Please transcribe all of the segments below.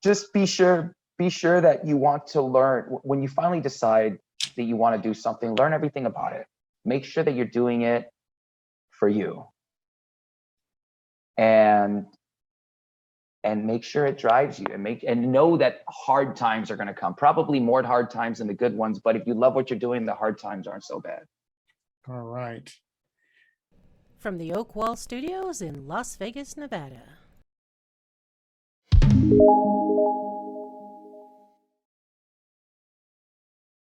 just be sure that you want to learn. When you finally decide that you want to do something, learn everything about it. Make sure that you're doing it for you, and make sure it drives you, and know that hard times are going to come, probably more hard times than the good ones, but if you love what you're doing, the hard times aren't so bad. All right. From the Oak Wall Studios in Las Vegas, Nevada.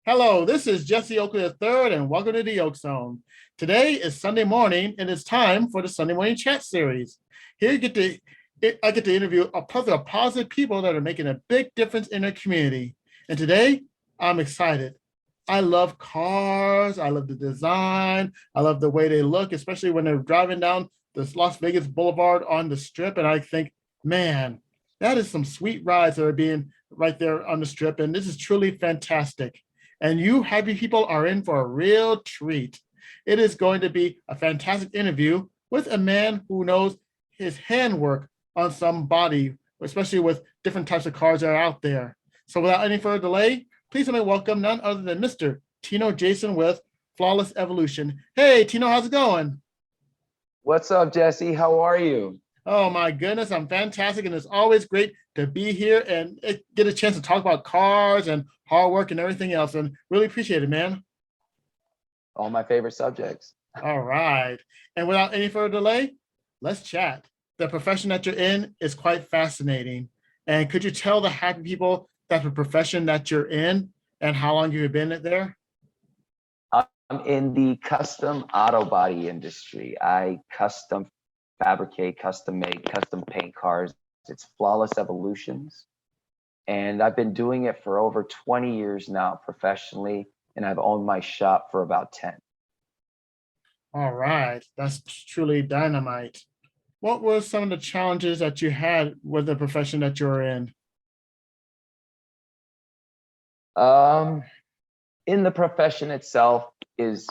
Hello, this is Jesse Oakley III, and welcome to the Oak Zone. Today is Sunday morning, and it's time for the Sunday Morning Chat Series. Here I get to interview a plethora of positive people that are making a big difference in their community. And today, I'm excited. I love cars. I love the design. I love the way they look, especially when they're driving down this Las Vegas Boulevard on the Strip. And I think, man, that is some sweet rides that are being right there on the Strip. And this is truly fantastic. And you happy people are in for a real treat. It is going to be a fantastic interview with a man who knows his handwork on some body, especially with different types of cars that are out there. So without any further delay, please let me welcome none other than Mr. Tino Jason with Flawless Evolution. Hey, Tino, how's it going? What's up, Jesse? How are you? Oh my goodness, I'm fantastic, and it's always great to be here and get a chance to talk about cars and hard work and everything else, and really appreciate it, man. All my favorite subjects. All right, and without any further delay, let's chat. The profession that you're in is quite fascinating, and could you tell the happy people that's the profession that you're in and how long you've been there? I'm in the custom auto body industry. I custom fabricate, custom make, custom paint cars. It's Flawless Evolutions. And I've been doing it for over 20 years now professionally, and I've owned my shop for about 10. All right, that's truly dynamite. What were some of the challenges that you had with the profession that you're in? In the profession itself is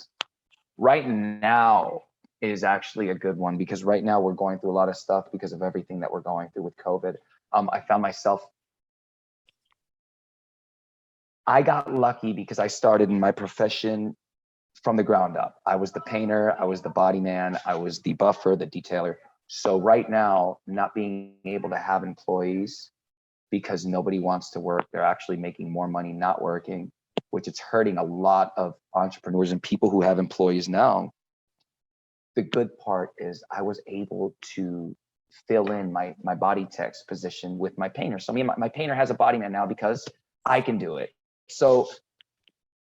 right now is actually a good one, because right now we're going through a lot of stuff because of everything that we're going through with COVID. I found myself, I got lucky because I started in my profession from the ground up. I was the painter, I was the body man, I was the buffer, the detailer. So right now, not being able to have employees because nobody wants to work, they're actually making more money not working, which is hurting a lot of entrepreneurs and people who have employees now. The good part is I was able to fill in my body tech's position with my painter. So my painter has a body man now because I can do it. So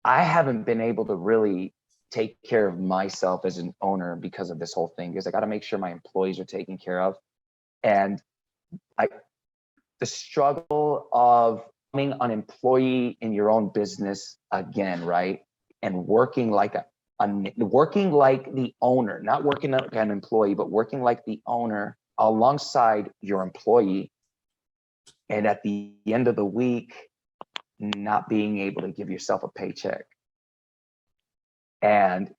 I haven't been able to really take care of myself as an owner because of this whole thing, because I got to make sure my employees are taken care of. And the struggle of being an employee in your own business again, right? And working like the owner, not working like an employee, but working like the owner alongside your employee. And at the end of the week, not being able to give yourself a paycheck. And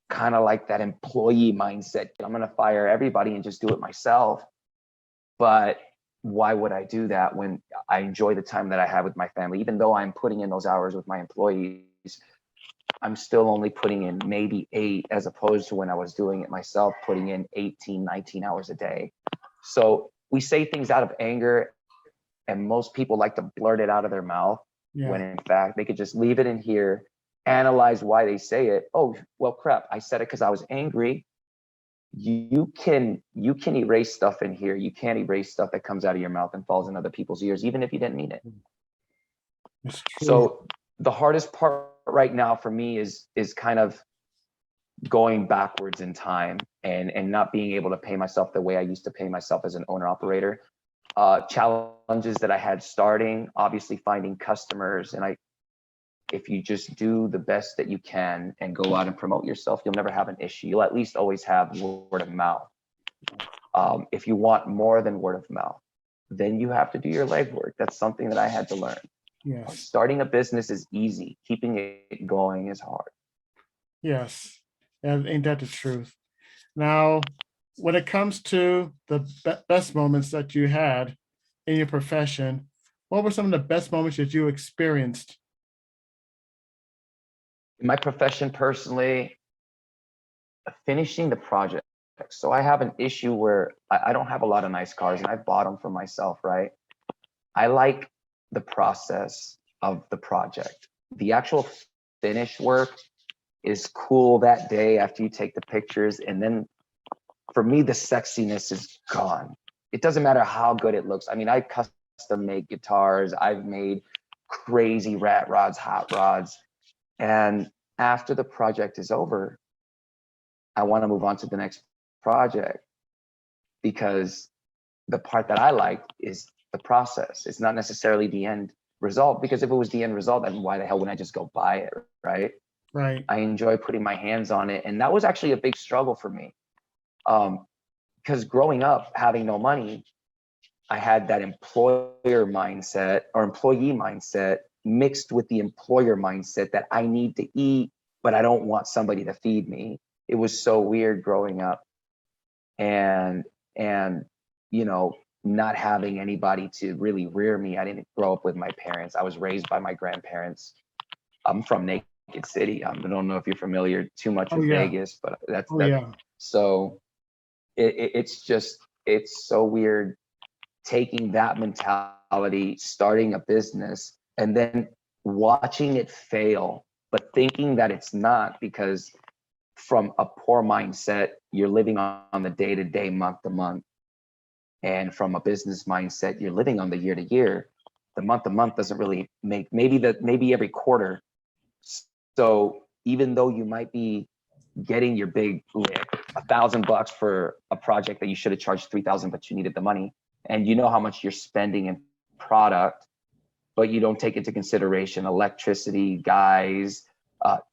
kind of like that employee mindset, I'm going to fire everybody and just do it myself. But why would I do that when I enjoy the time that I have with my family? Even though I'm putting in those hours with my employees, I'm still only putting in maybe 8, as opposed to when I was doing it myself, putting in 18, 19 hours a day. So we say things out of anger, and most people like to blurt it out of their mouth, when in fact they could just leave it in here, analyze why they say it. Oh, well, crap, I said it because I was angry. You can erase stuff in here. You can't erase stuff that comes out of your mouth and falls in other people's ears, even if you didn't mean it. So the hardest part right now for me is kind of going backwards in time and not being able to pay myself the way I used to pay myself as an owner operator. Challenges that I had starting, obviously finding customers, and if you just do the best that you can and go out and promote yourself, you'll never have an issue. You'll at least always have word of mouth. If you want more than word of mouth, then you have to do your legwork. That's something that I had to learn. Yes. Starting a business is easy. Keeping it going is hard. Yes. And ain't that the truth? Now, when it comes to the best moments that you had in your profession, what were some of the best moments that you experienced? In my profession personally, finishing the project. So I have an issue where I don't have a lot of nice cars and I bought them for myself, right? I like the process of the project. The actual finish work is cool that day after you take the pictures. And then for me, the sexiness is gone. It doesn't matter how good it looks. I mean, I custom make guitars. I've made crazy rat rods, hot rods. And after the project is over, I want to move on to the next project because the part that I like is the process. It's not necessarily the end result, because if it was the end result, then why the hell wouldn't I just go buy it, right? Right. I enjoy putting my hands on it. And that was actually a big struggle for me. Because growing up, having no money, I had that employer mindset or employee mindset mixed with the employer mindset that I need to eat, but I don't want somebody to feed me. It was so weird growing up and you know, not having anybody to really rear me. I didn't grow up with my parents. I was raised by my grandparents. I'm from Naked City. I don't know if you're familiar too much with Vegas, but that's so it's so weird taking that mentality, starting a business, and then watching it fail, but thinking that it's not, because from a poor mindset, you're living on the day-to-day, month-to-month. And from a business mindset, you're living on the year-to-year. The month-to-month doesn't really make, maybe every quarter. So even though you might be getting your big lick, $1,000 for a project that you should have charged 3,000, but you needed the money, and you know how much you're spending in product, but you don't take into consideration electricity, guys,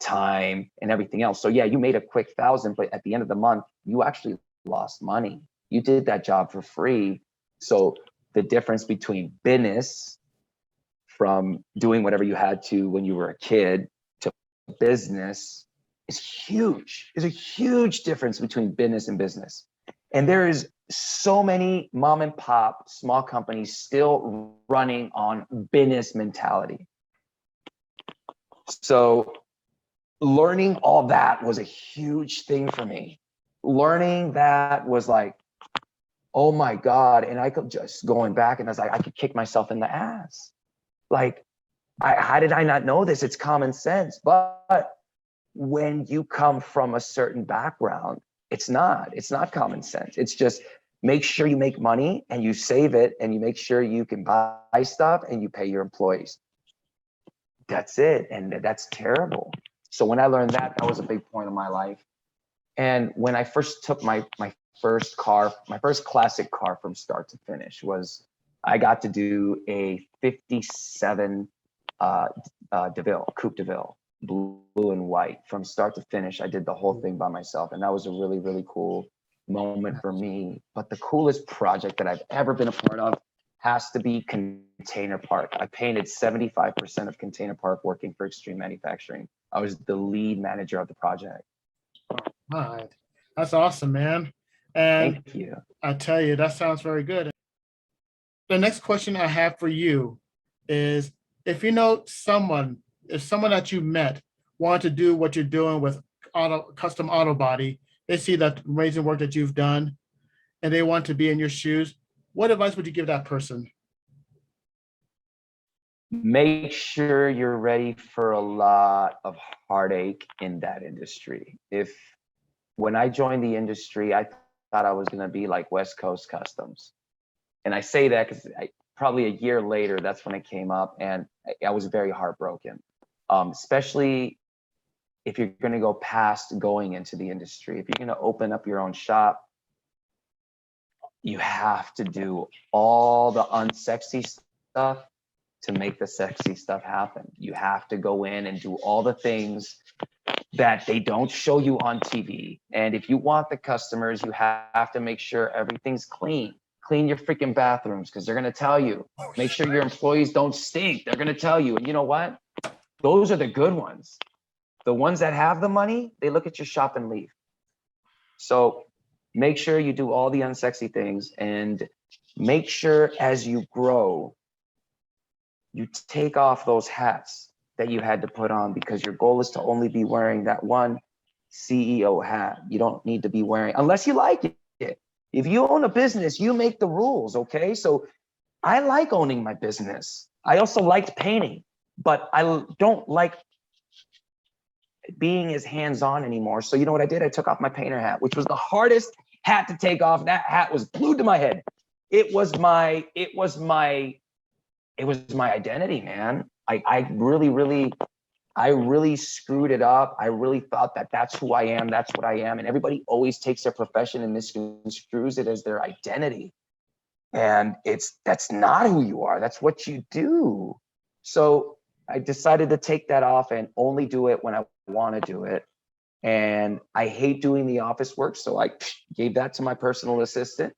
time, and everything else. So yeah, you made a quick 1,000, but at the end of the month, you actually lost money. You did that job for free. So the difference between business, from doing whatever you had to when you were a kid, to business, is huge. There's a huge difference between business and business. And there is so many mom and pop small companies still running on business mentality. So learning all that was a huge thing for me. Learning that was like, oh my God. And I could just going back and I was like, I could kick myself in the ass. Like, how did I not know this? It's common sense. But when you come from a certain background, it's not common sense. It's just make sure you make money and you save it and you make sure you can buy stuff and you pay your employees. That's it. And that's terrible. So when I learned that, that was a big point in my life. And when I first took my first classic car from start to finish was, I got to do a 57 DeVille, Coupe DeVille, blue and white, from start to finish. I did the whole thing by myself. And that was a really, really cool moment for me. But the coolest project that I've ever been a part of has to be Container Park. I painted 75% of Container Park working for Extreme Manufacturing. I was the lead manager of the project. All right. That's awesome, man. And thank you. I tell you, that sounds very good. The next question I have for you is, if you know someone, if someone that you met wanted to do what you're doing with custom auto body, they see that amazing work that you've done and they want to be in your shoes, what advice would you give that person? Make sure you're ready for a lot of heartache in that industry. When I joined the industry, I thought I was going to be like West Coast Customs. And I say that because probably a year later, that's when it came up, and I was very heartbroken, especially if you're going to go past going into the industry. If you're going to open up your own shop, you have to do all the unsexy stuff to make the sexy stuff happen. You have to go in and do all the things that they don't show you on TV. And if you want the customers, you have to make sure everything's clean. Clean your freaking bathrooms, because they're going to tell you. Make sure your employees don't stink. They're going to tell you. And you know what? Those are the good ones. The ones that have the money, they look at your shop and leave. So make sure you do all the unsexy things, and make sure as you grow, you take off those hats that you had to put on because your goal is to only be wearing that one CEO hat. You don't need to be wearing, unless you like it. If you own a business, you make the rules, okay? So I like owning my business. I also liked painting, but I don't like being as hands-on anymore. So you know what I did? I took off my painter hat, which was the hardest hat to take off. That hat was glued to my head. It was my identity, man. I really screwed it up. I really thought that that's who I am. That's what I am. And everybody always takes their profession and misconstrues it as their identity. And that's not who you are. That's what you do. So I decided to take that off and only do it when I want to do it. And I hate doing the office work. So I gave that to my personal assistant.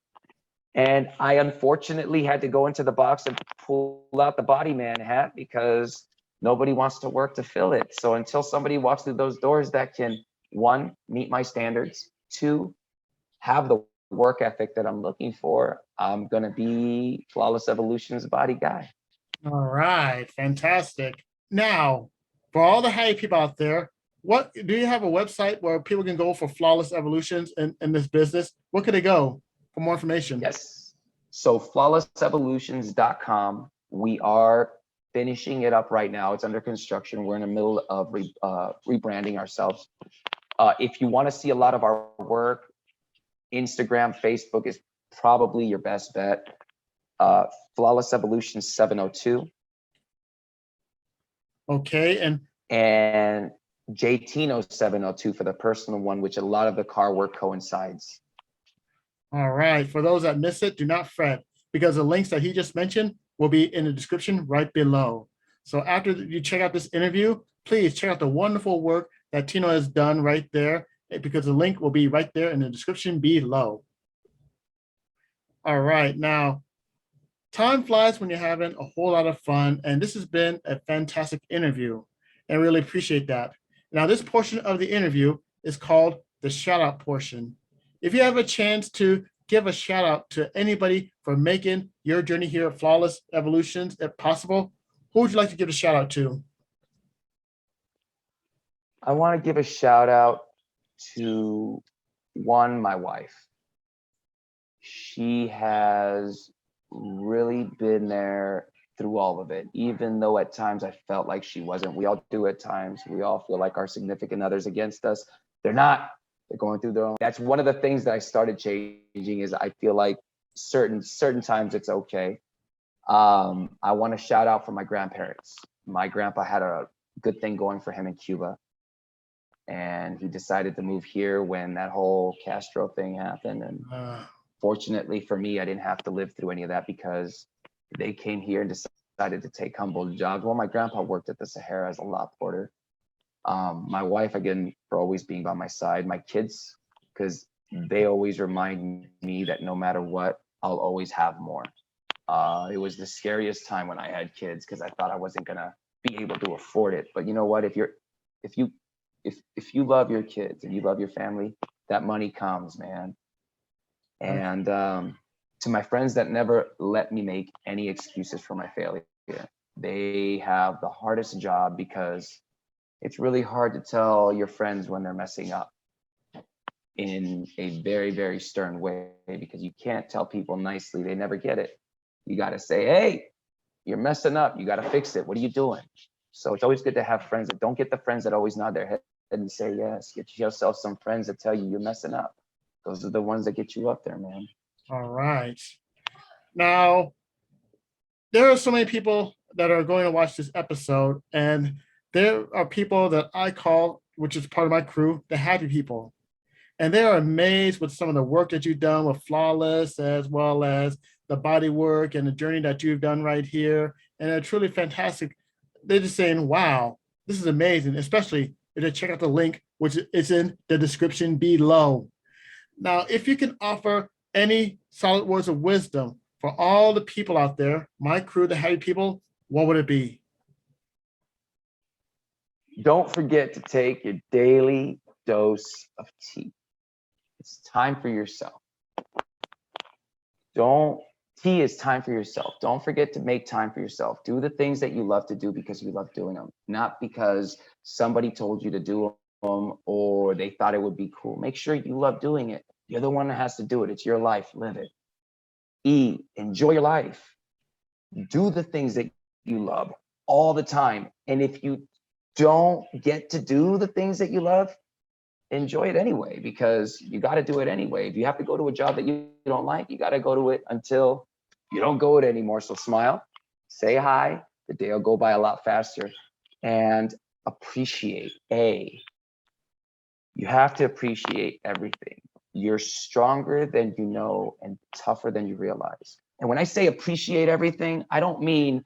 And I unfortunately had to go into the box and pull out the body man hat because nobody wants to work to fill it. So until somebody walks through those doors that can, one, meet my standards, two, have the work ethic that I'm looking for, I'm going to be Flawless Evolution's body guy. All right, fantastic. Now, for all the happy people out there, what do you have a website where people can go for Flawless Evolutions in this business? Where could they go for more information? Yes. So flawlessevolutions.com. We are finishing it up right now. It's under construction. We're in the middle of rebranding ourselves. If you want to see a lot of our work, Instagram, Facebook is probably your best bet. Flawless Evolution 702. Okay, and Tino 702 for the personal one, which a lot of the car work coincides. all right. For those that missed it, do not fret because the links that he just mentioned will be in the description right below. So after you check out this interview, please check out the wonderful work that Tino has done right there because the link will be right there in the description below. All right, now, time flies when you're having a whole lot of fun, and this has been a fantastic interview, and I really appreciate that. Now, this portion of the interview is called the shout out portion. If you have a chance to give a shout out to anybody for making your journey here at Flawless Evolutions, if possible, who would you like to give a shout out to? I want to give a shout out to my wife. She has really been there through all of it, even though at times I felt like she wasn't. We all do at times. We all feel like our significant others against us. They're not. They're going through their own. That's one of the things that I started changing is I feel like certain times it's okay. I want to shout out for my grandparents. My grandpa had a good thing going for him in Cuba. And he decided to move here when that whole Castro thing happened. And fortunately for me, I didn't have to live through any of that because they came here and decided to take humble jobs. Well, my grandpa worked at the Sahara as a lot porter. My wife, again, for always being by my side. My kids, because they always remind me that no matter what, I'll always have more. It was the scariest time when I had kids because I thought I wasn't gonna be able to afford it. But you know what? If you love your kids and you love your family, that money comes, man. And to my friends that never let me make any excuses for my failure, they have the hardest job because it's really hard to tell your friends when they're messing up in a very, very stern way because you can't tell people nicely. They never get it. You got to say, hey, you're messing up. You got to fix it. What are you doing? So it's always good to have friends that don't get the friends that always nod their head and say yes. Get yourself some friends that tell you you're messing up. Those are the ones that get you up there, man. All right. Now, there are so many people that are going to watch this episode, and there are people that I call, which is part of my crew, the happy people. And they are amazed with some of the work that you've done with Flawless, as well as the body work and the journey that you've done right here. And they're truly fantastic. They're just saying, wow, this is amazing, especially if they check out the link, which is in the description below. Now, if you can offer any solid words of wisdom for all the people out there, my crew, the happy people, what would it be? Don't forget to take your daily dose of tea. It's time for yourself. Don't T is time for yourself. Don't forget to make time for yourself. Do the things that you love to do because you love doing them, not because somebody told you to do them or they thought it would be cool. Make sure you love doing it. You're the one that has to do it. It's your life. Live it. E, enjoy your life. Do the things that you love all the time. And if you don't get to do the things that you love, enjoy it anyway, because you got to do it anyway. If you have to go to a job that you don't like, you got to go to it until you don't go it anymore. So smile, say hi. The day will go by a lot faster. And appreciate. A, you have to appreciate everything. You're stronger than you know and tougher than you realize. And when I say appreciate everything, I don't mean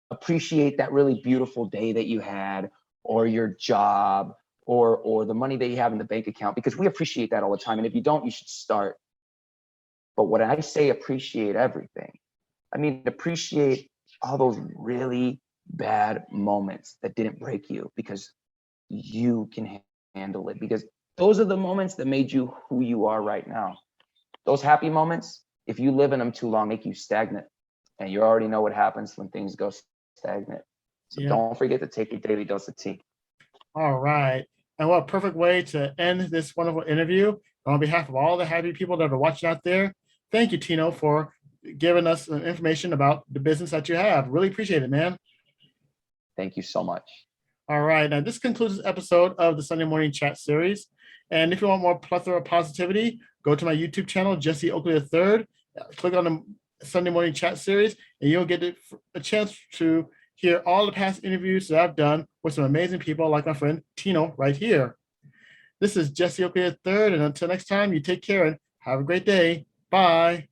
appreciate that really beautiful day that you had, or your job, or the money that you have in the bank account, because we appreciate that all the time. And if you don't, you should start. But when I say appreciate everything, I mean appreciate all those really bad moments that didn't break you, because you can handle it, because those are the moments that made you who you are right now. Those happy moments, if you live in them too long, make you stagnant. And you already know what happens when things go stagnant. So don't forget to take your daily dose of tea. All right. And what a perfect way to end this wonderful interview. On behalf of all the happy people that are watching out there, thank you, Tino, for giving us some information about the business that you have. Really appreciate it, man. Thank you so much. All right. Now, this concludes this episode of the Sunday Morning Chat series. And if you want more plethora of positivity, go to my YouTube channel, Jesse Oakley III. Click on the Sunday Morning Chat series, and you'll get a chance to hear all the past interviews that I've done with some amazing people like my friend Tino right here. This is Jesse Oakley III, and until next time, you take care and have a great day. Bye.